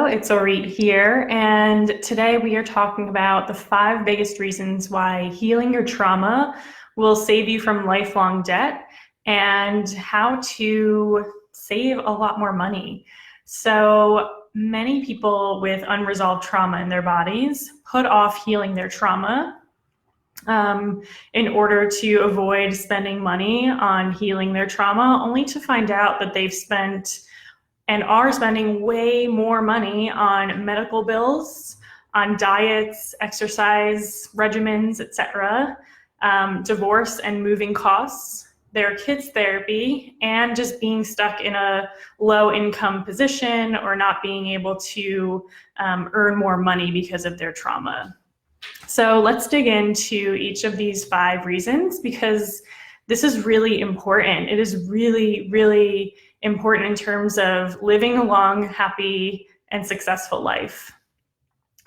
Hello, it's Orit here, and today we are talking about the 5 biggest reasons why healing your trauma will save you from lifelong debt and how to save a lot more money. So many people with unresolved trauma in their bodies put off healing their trauma in order to avoid spending money on healing their trauma, only to find out that they've spent and are spending way more money on medical bills, on diets, exercise regimens, etc., divorce and moving costs, their kids' therapy, and just being stuck in a low-income position or not being able to earn more money because of their trauma. So let's dig into each of these 5 reasons, because this is really important. It is really, really important in terms of living a long, happy, and successful life.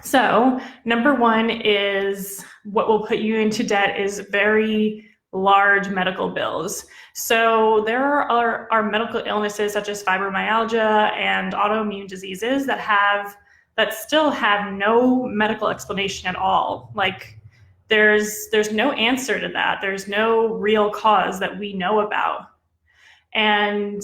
So number 1 is what will put you into debt is very large medical bills. So there are medical illnesses such as fibromyalgia and autoimmune diseases that still have no medical explanation at all. Like there's no answer to that. There's no real cause that we know about. And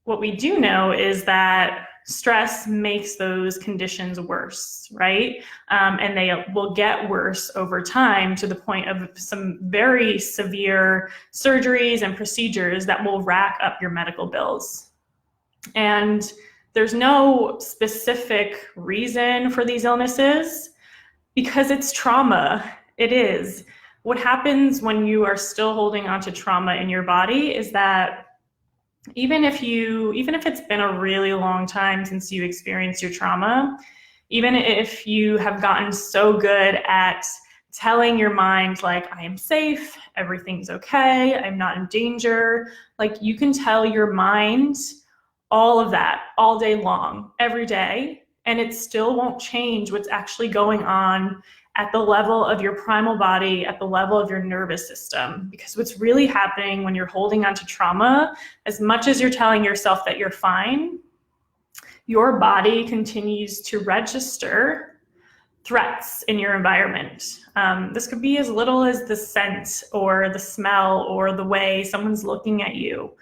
what we do know is that stress makes those conditions worse, right? And they will get worse over time to the point of some very severe surgeries and procedures that will rack up your medical bills. And there's no specific reason for these illnesses because it's trauma. It is. What happens when you are still holding on to trauma in your body is that even if it's been a really long time since you experienced your trauma, even if you have gotten so good at telling your mind, like, I am safe, everything's okay, I'm not in danger, like you can tell your mind all of that all day long, every day, and it still won't change what's actually going on at the level of your primal body, at the level of your nervous system. Because what's really happening when you're holding on to trauma, as much as you're telling yourself that you're fine, your body continues to register threats in your environment. This could be as little as the scent or the smell or the way someone's looking at you.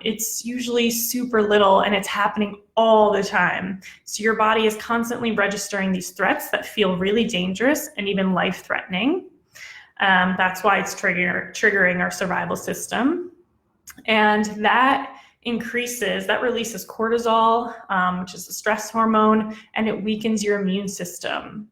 It's usually super little and it's happening all the time. So your body is constantly registering these threats that feel really dangerous and even life-threatening. That's why it's triggering our survival system. And that releases cortisol, which is a stress hormone, and it weakens your immune system.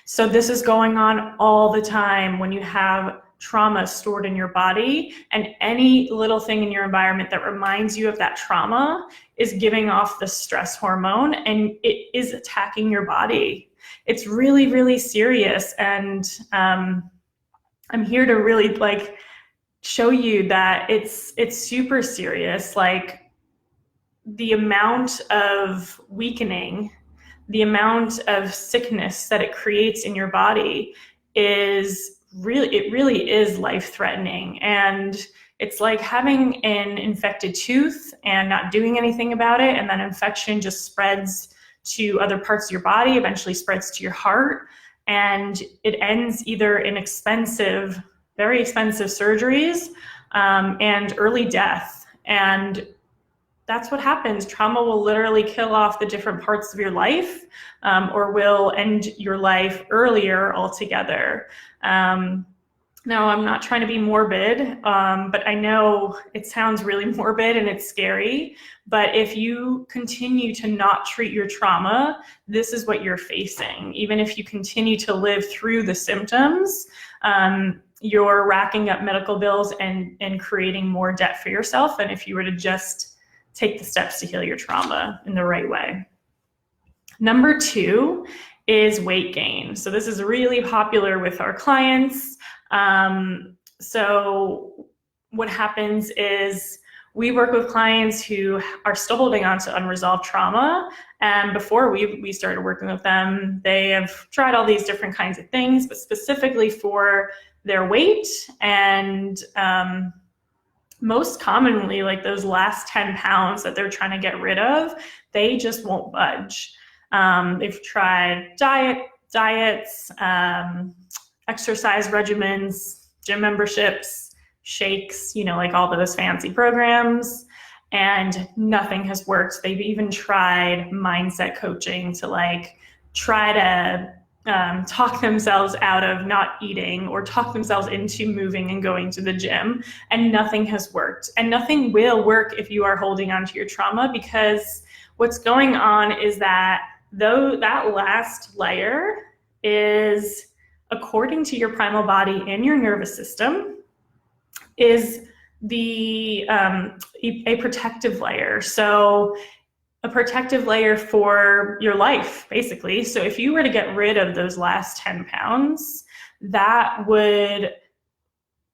So this is going on all the time when you have trauma stored in your body, and any little thing in your environment that reminds you of that trauma is giving off the stress hormone and it is attacking your body. It's really, really serious. And I'm here to really show you that it's super serious. Like the amount of weakening, the amount of sickness that it creates in your body really is life-threatening. And it's like having an infected tooth and not doing anything about it, and that infection just spreads to other parts of your body, eventually spreads to your heart, and it ends either in very expensive surgeries and early death. And that's what happens. Trauma will literally kill off the different parts of your life, or will end your life earlier altogether. Now, I'm not trying to be morbid, but I know it sounds really morbid and it's scary, but if you continue to not treat your trauma, this is what you're facing. Even if you continue to live through the symptoms, you're racking up medical bills and creating more debt for yourself than if you were to just take the steps to heal your trauma in the right way. Number 2 is weight gain. So this is really popular with our clients. So what happens is we work with clients who are still holding on to unresolved trauma. And before we started working with them, they have tried all these different kinds of things, but specifically for their weight. And most commonly, like those last 10 pounds that they're trying to get rid of, they just won't budge. They've tried diets, exercise regimens, gym memberships, shakes, like all those fancy programs, and nothing has worked. They've even tried mindset coaching to try to talk themselves out of not eating or talk themselves into moving and going to the gym, and nothing has worked. And nothing will work if you are holding on to your trauma, because what's going on is that that last layer is, according to your primal body and your nervous system, is a protective layer. So a protective layer for your life, basically. So if you were to get rid of those last 10 pounds, that would,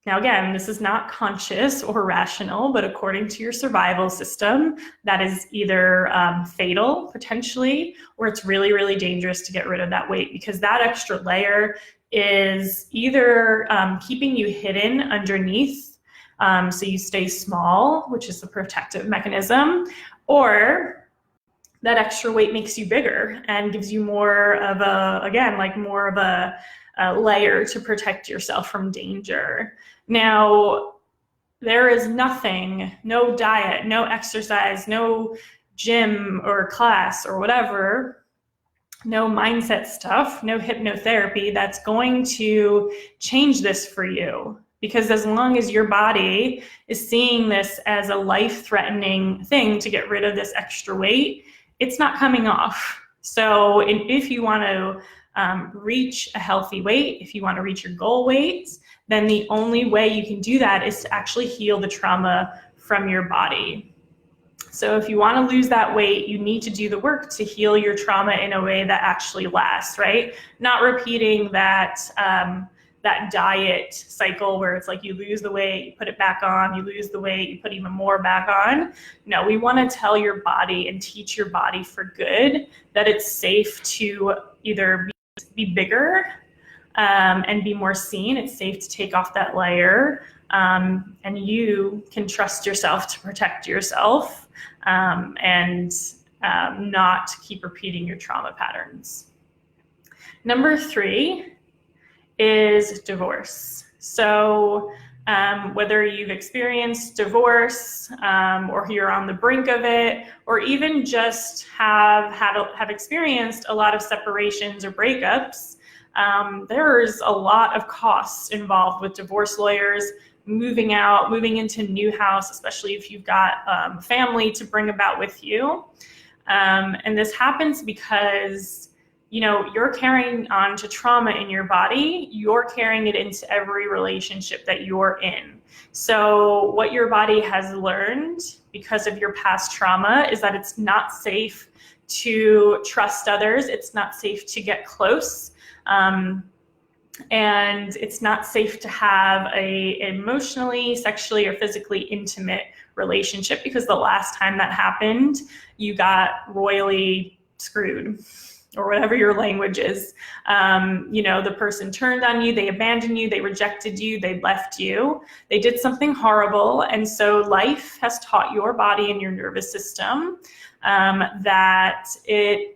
now again, this is not conscious or rational, but according to your survival system, that is either fatal potentially, or it's really, really dangerous to get rid of that weight, because that extra layer is either keeping you hidden underneath, so you stay small, which is the protective mechanism, or that extra weight makes you bigger and gives you more of a layer to protect yourself from danger. Now, there is nothing, no diet, no exercise, no gym or class or whatever, no mindset stuff, no hypnotherapy that's going to change this for you. Because as long as your body is seeing this as a life-threatening thing to get rid of this extra weight, it's not coming off. So if you want to reach a healthy weight, if you want to reach your goal weight, then the only way you can do that is to actually heal the trauma from your body. So if you want to lose that weight, you need to do the work to heal your trauma in a way that actually lasts, right? Not repeating that diet cycle where it's like you lose the weight, you put it back on, you lose the weight, you put even more back on. No, we want to tell your body and teach your body for good that it's safe to either be bigger and be more seen. It's safe to take off that layer, and you can trust yourself to protect yourself and not keep repeating your trauma patterns. Number 3 is divorce. So whether you've experienced divorce or you're on the brink of it, or even just have experienced a lot of separations or breakups, there's a lot of costs involved with divorce lawyers, moving out, moving into a new house, especially if you've got family to bring about with you. And this happens because you're carrying on to trauma in your body. You're carrying it into every relationship that you're in. So what your body has learned because of your past trauma is that it's not safe to trust others. It's not safe to get close. And it's not safe to have a emotionally, sexually, or physically intimate relationship, because the last time that happened, you got royally screwed, or whatever your language is. The person turned on you, they abandoned you, they rejected you, they left you, they did something horrible. And so life has taught your body and your nervous system that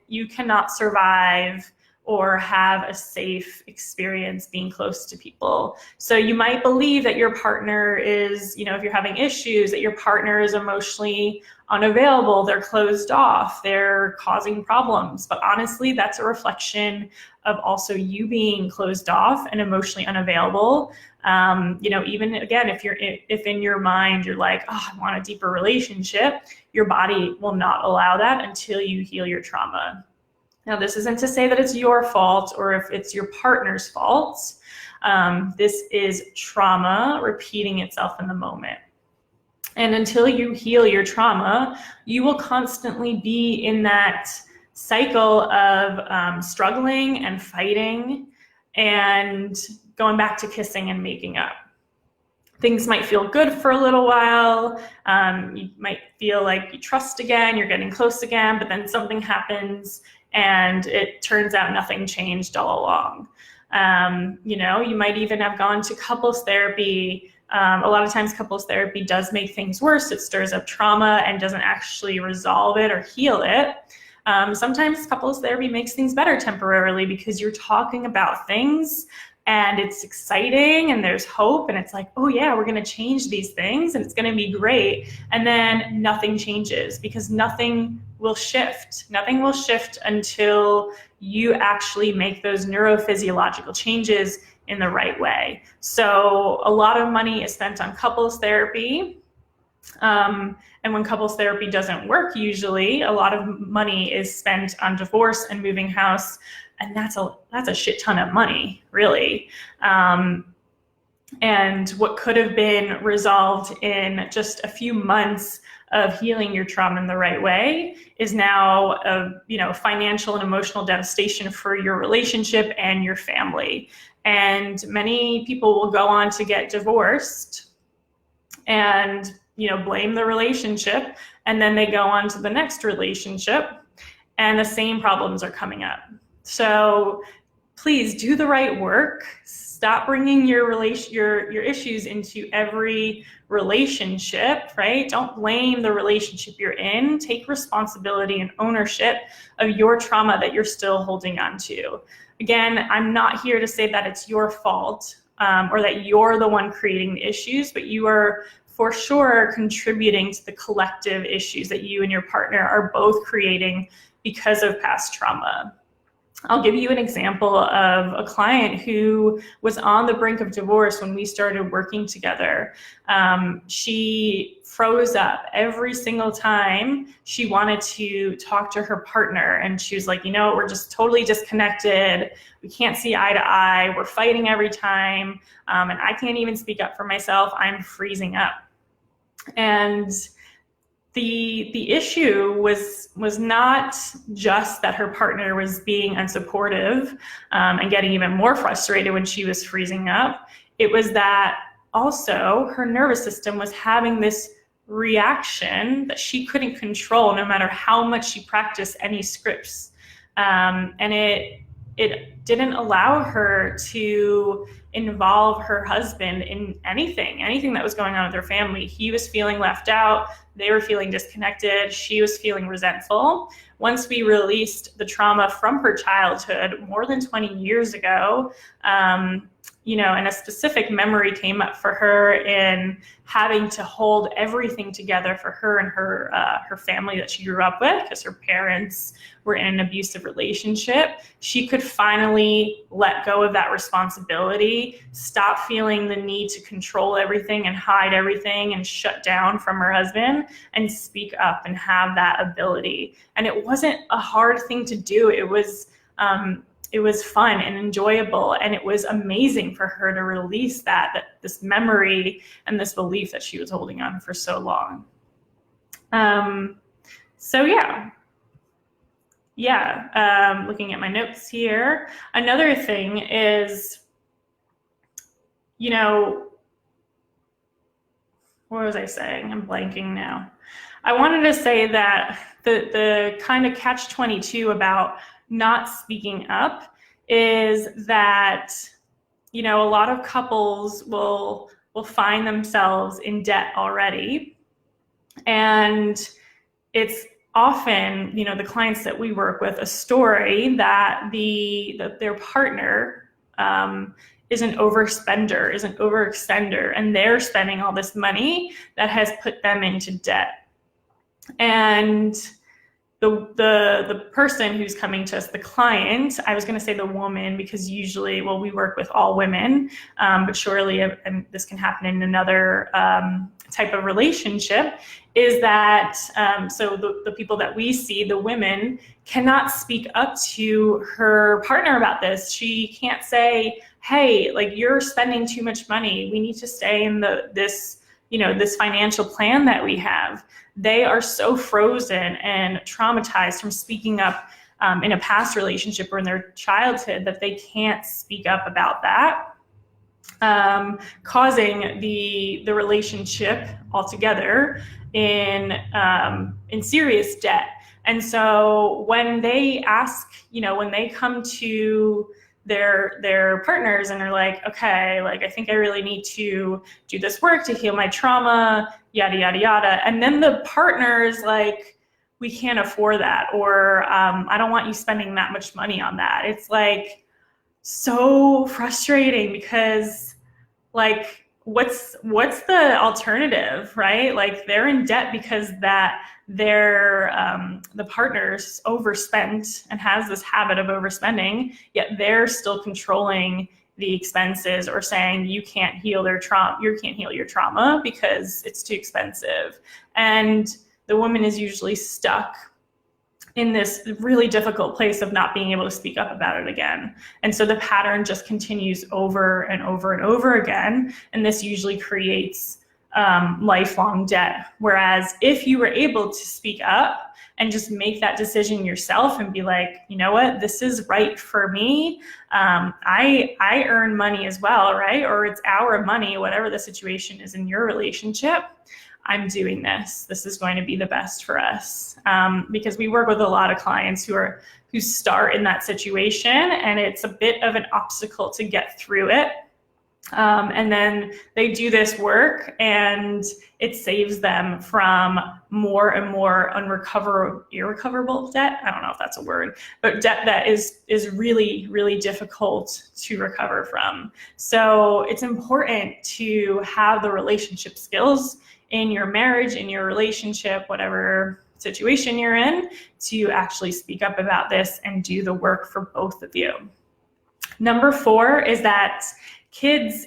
you cannot survive or have a safe experience being close to people. So you might believe that your partner is, if you're having issues, that your partner is emotionally unavailable, they're closed off, they're causing problems. But honestly, that's a reflection of also you being closed off and emotionally unavailable. Even again, if in your mind you're like, oh, I want a deeper relationship, your body will not allow that until you heal your trauma. Now, this isn't to say that it's your fault or if it's your partner's fault. This is trauma repeating itself in the moment. And until you heal your trauma, you will constantly be in that cycle of struggling and fighting and going back to kissing and making up. Things might feel good for a little while. You might feel like you trust again, you're getting close again, but then something happens and it turns out nothing changed all along. You might even have gone to couples therapy. A lot of times couples therapy does make things worse. It stirs up trauma and doesn't actually resolve it or heal it. Sometimes couples therapy makes things better temporarily because you're talking about things and it's exciting and there's hope and it's like, oh yeah, we're going to change these things and it's going to be great. And then nothing changes because nothing will shift. Nothing will shift until you actually make those neurophysiological changes in the right way. So a lot of money is spent on couples therapy. And when couples therapy doesn't work, usually a lot of money is spent on divorce and moving house. And that's a shit ton of money, really. And what could have been resolved in just a few months of healing your trauma in the right way is now a financial and emotional devastation for your relationship and your family. And many people will go on to get divorced and blame the relationship, and then they go on to the next relationship and the same problems are coming up. So please do the right work. Stop bringing your issues into every relationship, right? Don't blame the relationship you're in. Take responsibility and ownership of your trauma that you're still holding on to. Again, I'm not here to say that it's your fault or that you're the one creating the issues, but you are for sure contributing to the collective issues that you and your partner are both creating because of past trauma. I'll give you an example of a client who was on the brink of divorce when we started working together. She froze up every single time she wanted to talk to her partner. And she was like, we're just totally disconnected. We can't see eye to eye. We're fighting every time. And I can't even speak up for myself. I'm freezing up. And the issue was not just that her partner was being unsupportive and getting even more frustrated when she was freezing up. It was that also her nervous system was having this reaction that she couldn't control no matter how much she practiced any scripts. And it didn't allow her to involve her husband in anything that was going on with her family. He was feeling left out. They were feeling disconnected. She was feeling resentful. Once we released the trauma from her childhood more than 20 years ago, and a specific memory came up for her in having to hold everything together for her and her family that she grew up with because her parents were in an abusive relationship. She could finally let go of that responsibility, stop feeling the need to control everything and hide everything and shut down from her husband and speak up and have that ability. And it wasn't a hard thing to do. It was fun and enjoyable, and it was amazing for her to release this memory and this belief that she was holding on for so long. Looking at my notes here, another thing is, what was I saying? I'm blanking now. I wanted to say that the kind of catch-22 about not speaking up is that, a lot of couples will find themselves in debt already. And it's often, the clients that we work with, a story that their partner is an overspender, is an overextender, and they're spending all this money that has put them into debt. And the person who's coming to us, the client, I was going to say the woman because usually, we work with all women, but surely, and this can happen in another type of relationship, is that so the people that we see, the women, cannot speak up to her partner about this. She can't say, hey, you're spending too much money. We need to stay in this financial plan that we have. They are so frozen and traumatized from speaking up in a past relationship or in their childhood that they can't speak up about that, causing the relationship altogether in serious debt. And so when they ask, when they come to their partners and are like, okay, I think I really need to do this work to heal my trauma, yada, yada, yada. And then the partner's like, we can't afford that, or I don't want you spending that much money on that. It's like so frustrating because like what's the alternative, right? Like they're in debt because that their the partner's overspent and has this habit of overspending, yet they're still controlling the expenses or saying you can't heal your trauma because it's too expensive. And the woman is usually stuck in this really difficult place of not being able to speak up about it again. And so the pattern just continues over and over and over again. And this usually creates lifelong debt. Whereas if you were able to speak up and just make that decision yourself and be like, you know what, this is right for me. I earn money as well, right? Or it's our money, whatever the situation is in your relationship. I'm doing this. This is going to be the best for us. Because we work with a lot of clients who start in that situation, and it's a bit of an obstacle to get through it. And then they do this work and it saves them from more and more irrecoverable debt. I don't know if that's a word, but debt that is really, really difficult to recover from. So it's important to have the relationship skills in your marriage, in your relationship, whatever situation you're in, to actually speak up about this and do the work for both of you. Number 4 is that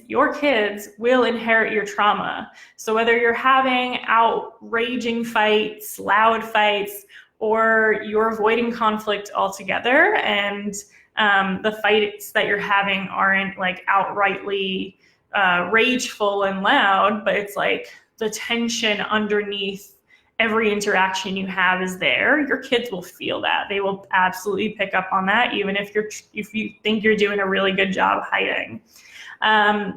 your kids will inherit your trauma. So whether you're having outraging fights, loud fights, or you're avoiding conflict altogether, and the fights that you're having aren't like outrightly rageful and loud, but it's like the tension underneath every interaction you have is there, your kids will feel that. They will absolutely pick up on that, even if you think you're doing a really good job hiding.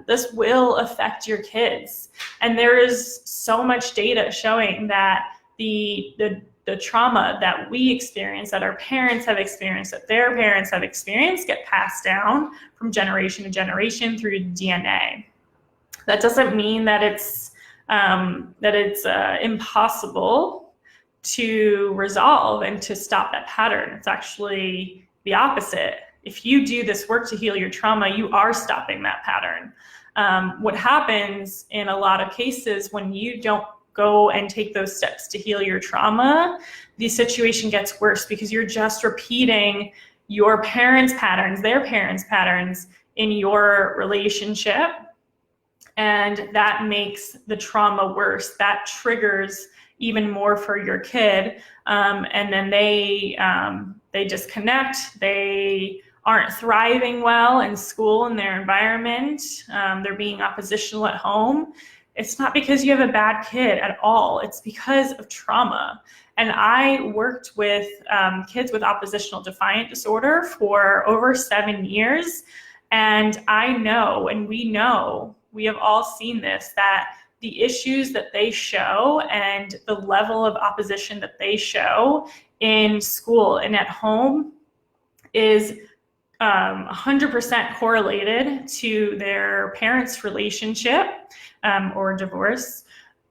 This will affect your kids. And there is so much data showing that the trauma that we experience, that our parents have experienced, that their parents have experienced, get passed down from generation to generation through DNA. That doesn't mean that it's impossible to resolve and to stop that pattern. It's actually the opposite. If you do this work to heal your trauma, you are stopping that pattern. What happens in a lot of cases when you don't go and take those steps to heal your trauma, the situation gets worse because you're just repeating your parents' patterns, their parents' patterns in your relationship. And that makes the trauma worse. That triggers even more for your kid. And then they disconnect. They aren't thriving well in school, in their environment. They're being oppositional at home. It's not because you have a bad kid at all. It's because of trauma. And I worked with kids with oppositional defiant disorder for over 7 years. And I know, and we have all seen this, that the issues that they show and the level of opposition that they show in school and at home is 100% correlated to their parents' relationship or divorce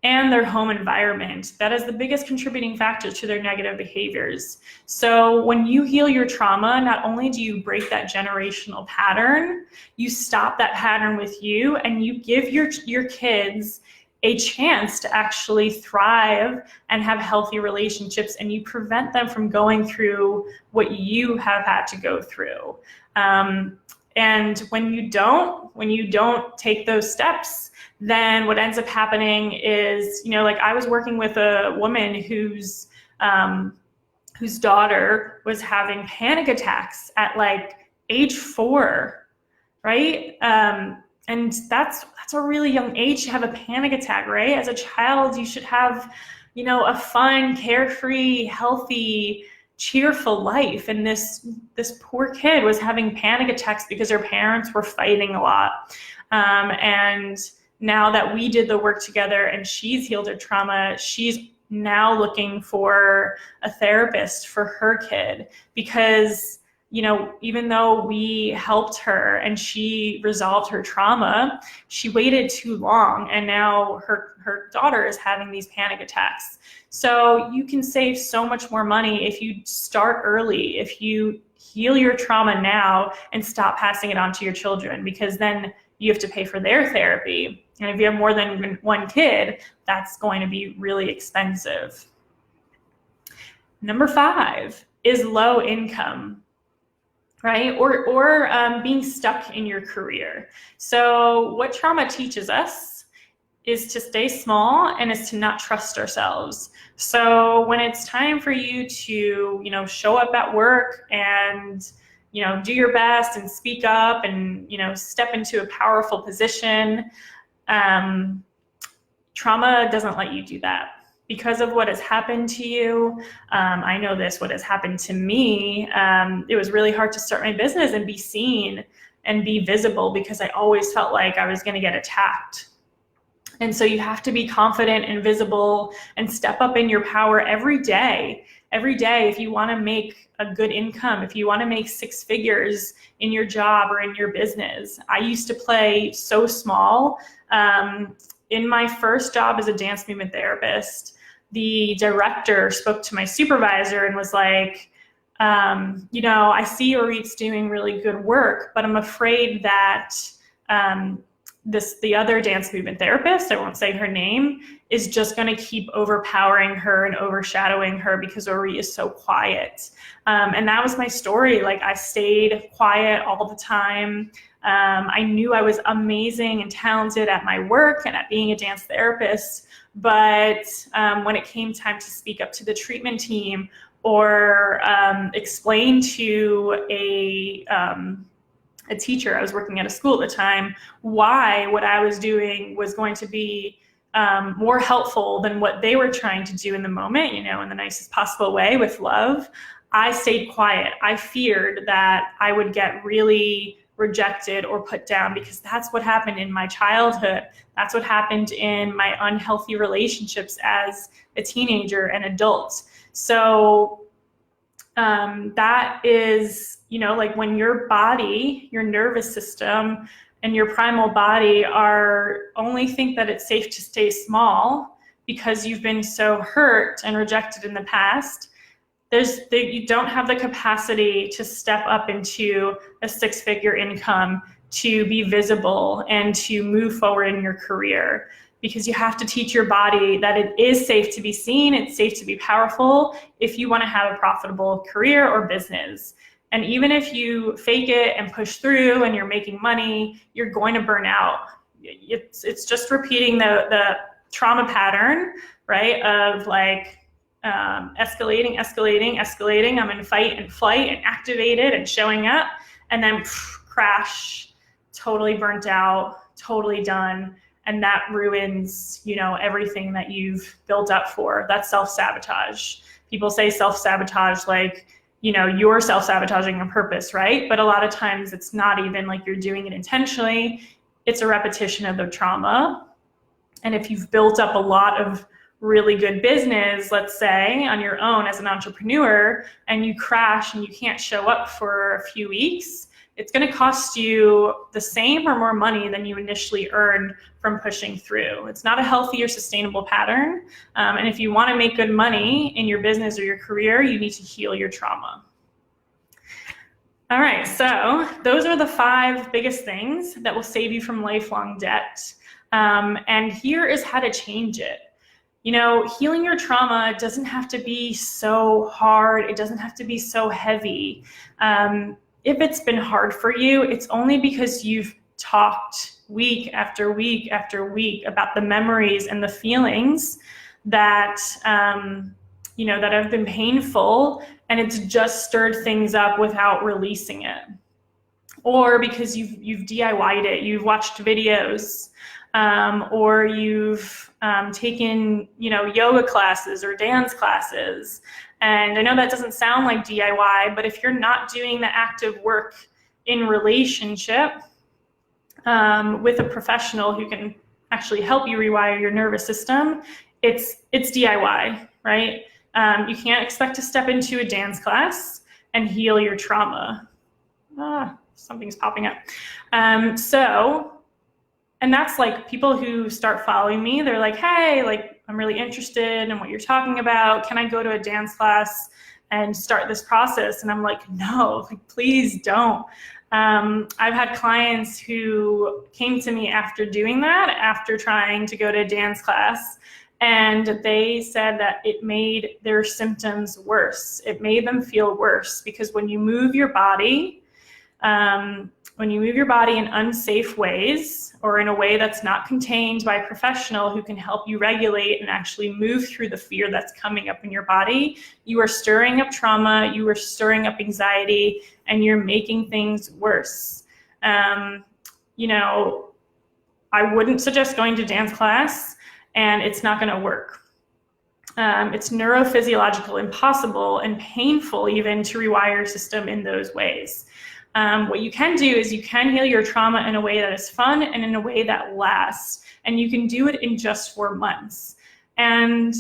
and their home environment. That is the biggest contributing factor to their negative behaviors. So when you heal your trauma, not only do you break that generational pattern, you stop that pattern with you, and you give your kids a chance to actually thrive and have healthy relationships, and you prevent them from going through what you have had to go through. And when you don't take those steps, then what ends up happening is, like I was working with a woman whose daughter was having panic attacks at like age 4, right? And that's a really young age to have a panic attack, right? As a child, you should have, a fun, carefree, healthy, cheerful life. And this poor kid was having panic attacks because her parents were fighting a lot. And now that we did the work together and she's healed her trauma, she's now looking for a therapist for her kid because even though we helped her and she resolved her trauma, she waited too long, and now her daughter is having these panic attacks. So you can save so much more money if you start early, if you heal your trauma now and stop passing it on to your children, because then you have to pay for their therapy. And if you have more than one kid, that's going to be really expensive. Number 5 is low income, right? Or being stuck in your career. So what trauma teaches us is to stay small and is to not trust ourselves. So when it's time for you to, show up at work and, do your best and speak up and, step into a powerful position, trauma doesn't let you do that. Because of what has happened to you, I know what has happened to me, it was really hard to start my business and be seen and be visible, because I always felt like I was going to get attacked. And so you have to be confident and visible and step up in your power every day. Every day, if you want to make a good income, if you want to make 6 figures in your job or in your business. I used to play so small. In my first job as a dance movement therapist, the director spoke to my supervisor and was like, I see Orit's doing really good work, but I'm afraid that the other dance movement therapist, I won't say her name, is just going to keep overpowering her and overshadowing her because Orit is so quiet. And that was my story. Like, I stayed quiet all the time. I knew I was amazing and talented at my work and at being a dance therapist, but when it came time to speak up to the treatment team or explain to a teacher, I was working at a school at the time, why what I was doing was going to be more helpful than what they were trying to do in the moment, in the nicest possible way with love, I stayed quiet. I feared that I would get really rejected or put down, because that's what happened in my childhood. That's what happened in my unhealthy relationships as a teenager and adult. So that is, like when your body, your nervous system, and your primal body only think that it's safe to stay small because you've been so hurt and rejected in the past, you don't have the capacity to step up into a 6-figure income, to be visible and to move forward in your career, because you have to teach your body that it is safe to be seen, it's safe to be powerful if you want to have a profitable career or business. And even if you fake it and push through and you're making money, you're going to burn out. It's just repeating the trauma pattern, right? Of like escalating. I'm in fight and flight and activated and showing up, and then crash, totally burnt out, totally done. And that ruins, everything that you've built up for. That's self-sabotage. People say self-sabotage like, you're self-sabotaging on purpose, right? But a lot of times it's not even like you're doing it intentionally. It's a repetition of the trauma. And if you've built up a lot of really good business, let's say, on your own as an entrepreneur, and you crash and you can't show up for a few weeks, it's going to cost you the same or more money than you initially earned from pushing through. It's not a healthy or sustainable pattern. And if you want to make good money in your business or your career, you need to heal your trauma. All right, so those are the 5 biggest things that will save you from lifelong debt. And here is how to change it. Healing your trauma doesn't have to be so hard. It doesn't have to be so heavy. If it's been hard for you, it's only because you've talked week after week after week about the memories and the feelings that, that have been painful, and it's just stirred things up without releasing it. Or because you've DIY'd it, you've watched videos, or you've taken, yoga classes or dance classes. And I know that doesn't sound like DIY, but if you're not doing the active work in relationship with a professional who can actually help you rewire your nervous system, it's DIY, right? You can't expect to step into a dance class and heal your trauma. Something's popping up. And that's like people who start following me, they're like, hey, like, I'm really interested in what you're talking about. Can I go to a dance class and start this process? And I'm like, no, like, please don't. I've had clients who came to me after doing that, after trying to go to a dance class, and they said that it made their symptoms worse. It made them feel worse because when you move your body, in unsafe ways or in a way that's not contained by a professional who can help you regulate and actually move through the fear that's coming up in your body, you are stirring up trauma, you are stirring up anxiety, and you're making things worse. You know, I wouldn't suggest going to dance class, and it's not going to work. It's neurophysiological, impossible, and painful even to rewire your system in those ways. What you can do is you can heal your trauma in a way that is fun and in a way that lasts, and you can do it in just 4 months. And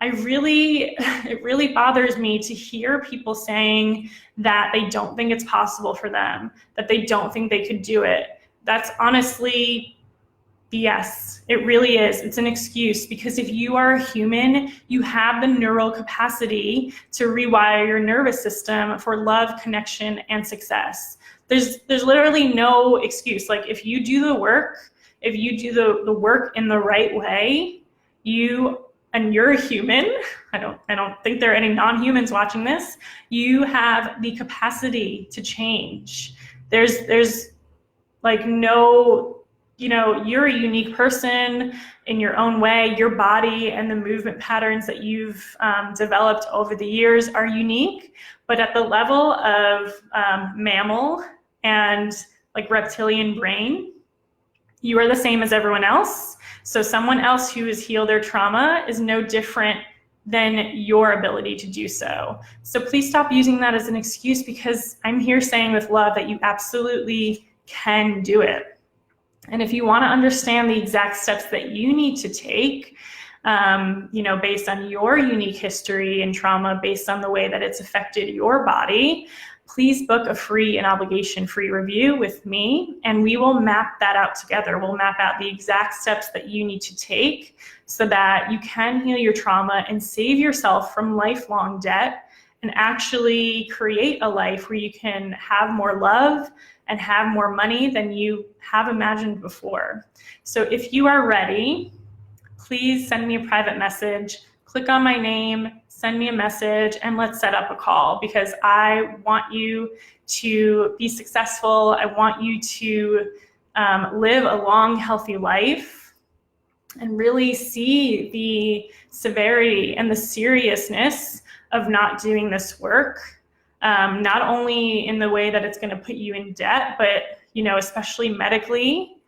it really bothers me to hear people saying that they don't think it's possible for them, that they don't think they could do it. That's honestly BS. It really is. It's an excuse, because if you are a human, you have the neural capacity to rewire your nervous system for love, connection, and success. There's literally no excuse. Like, if you do the work, if you do the work in the right way, you're a human. I don't think there are any non-humans watching this. You have the capacity to change. There's like no, you know, you're a unique person in your own way. Your body and the movement patterns that you've developed over the years are unique, but at the level of mammal and like reptilian brain, you are the same as everyone else. So someone else who has healed their trauma is no different than your ability to do so. So please stop using that as an excuse, because I'm here saying with love that you absolutely can do it. And if you want to understand the exact steps that you need to take, you know, based on your unique history and trauma, based on the way that it's affected your body, please book a free and obligation-free review with me, and we will map that out together. We'll map out the exact steps that you need to take so that you can heal your trauma and save yourself from lifelong debt and actually create a life where you can have more love and have more money than you have imagined before. So if you are ready, please send me a private message, click on my name, send me a message, and let's set up a call, because I want you to be successful. I want you to live a long, healthy life and really see the severity and the seriousness of not doing this work. Not only in the way that it's going to put you in debt, but, you know, especially medically,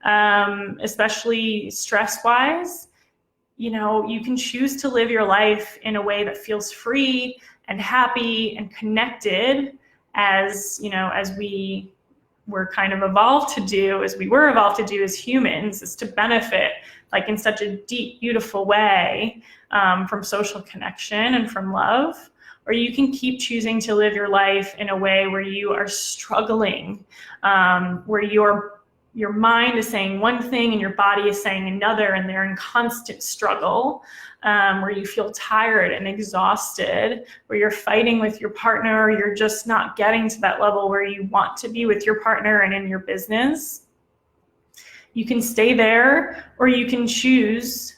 especially stress-wise. You know, you can choose to live your life in a way that feels free and happy and connected, as, you know, as we were kind of evolved to do, as humans, is to benefit like in such a deep, beautiful way from social connection and from love. Or you can keep choosing to live your life in a way where you are struggling, where your mind is saying one thing and your body is saying another, and they're in constant struggle, where you feel tired and exhausted, where you're fighting with your partner, or you're just not getting to that level where you want to be with your partner and in your business. You can stay there, or you can choose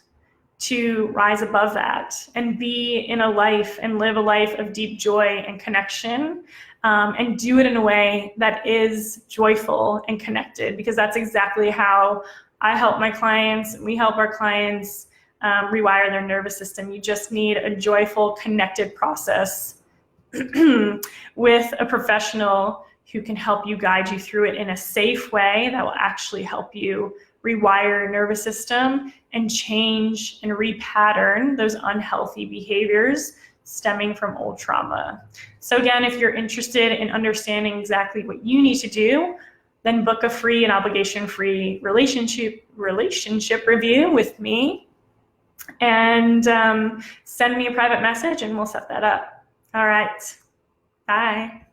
to rise above that and be in a life and live a life of deep joy and connection, and do it in a way that is joyful and connected, because that's exactly how I help my clients, and we help our clients rewire their nervous system. You just need a joyful, connected process with a professional who can help you, guide you through it in a safe way that will actually help you rewire your nervous system and change and repattern those unhealthy behaviors stemming from old trauma. So again, if you're interested in understanding exactly what you need to do, then book a free and obligation-free relationship review with me, and send me a private message and we'll set that up. All right. Bye.